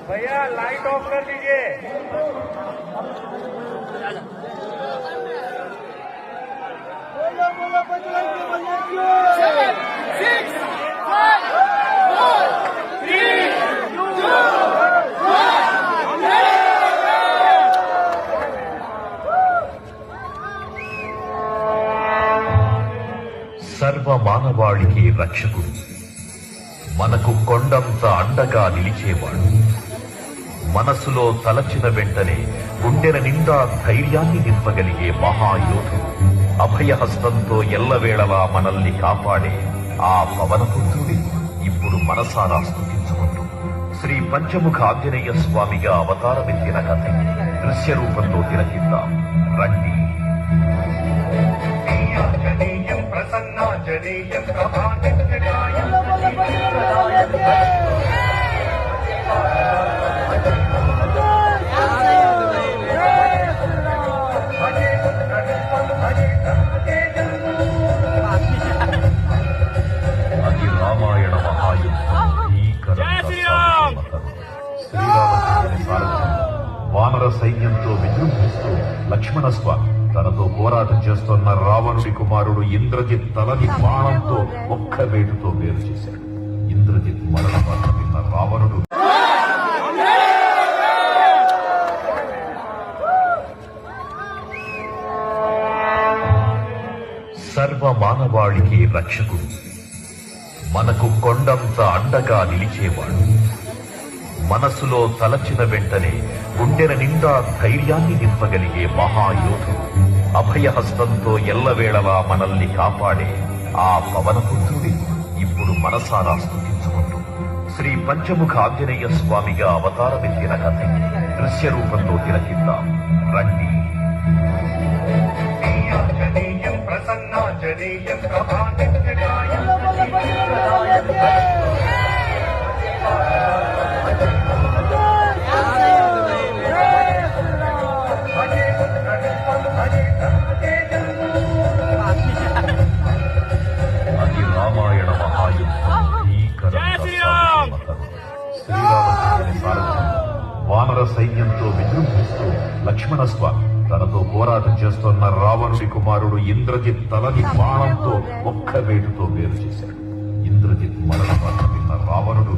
भैया light of कर दीजिए। Seven, six, five, four, three, two, one. సర్వ మానవాళికి రక్షకుడు, మనకు కొండంత అండగా నిలిచేవాడు, మనసులో తలచిన వెంటనే గుండెల నిండా ధైర్యాన్ని నింపగలిగే మహాయోధుడు, అభయహస్తంతో ఎల్లవేళలా మనల్ని కాపాడే ఆ పవనపుత్రుడి ఇప్పుడు మనసారా స్తుతించుకుంటూ శ్రీ పంచముఖ ఆంజనేయ స్వామిగా అవతారమెత్తిన కథ దృశ్య రూపంలో తిలకిద్దాం రండి. ప్రసన్నాంజనేయం ప్రభాకరాయం అది రామాయణ మహాయుద్ధం శ్రీరామచంద్రుని సారథ్యం వానర సైన్యంతో విజృంభిస్తూ లక్ష్మణ స్వామి తనతో పోరాటం చేస్తున్న రావణుడి కుమారుడు ఇంద్రజిత్ తలని బాణంతో ఒక్క వేటుతో వేరు చేశాడు. ఇంద్రజిత్ మరణ వార్త విన్న రావణుడు సర్వ మానవాళికి రక్షకుడు, మనకు కొండంత అండగా నిలిచేవాడు, మనసులో తలచిన వెంటనే గుండెల నిండా ధైర్యాన్ని నింపగలిగే మహాయోధుడు, అభయహస్తంతో ఎల్లవేళలా మనల్ని కాపాడే ఆ పవనపుత్రుడి ఇప్పుడు మనసారా స్తుతించుకుంటూ శ్రీ పంచముఖ ఆంజనేయ స్వామిగా అవతారమెత్తిన కథ దృశ్య రూపంలో తిలకిద్దాం రండి. ప్రసన్నాంజనేయం ప్రభాకరాయం అది రామాయణ మహాయుద్ధం శ్రీరామచంద్రుని సారథ్యం వానర సైన్యంతో విజృంభిస్తూ లక్ష్మణ స్వామి తనతో పోరాటం చేస్తున్న రావణుడి కుమారుడు ఇంద్రజిత్ తలని బాణంతో ఒక్క వేటుతో వేరు చేశాడు. ఇంద్రజిత్ మరణ వార్త విన్న రావణుడు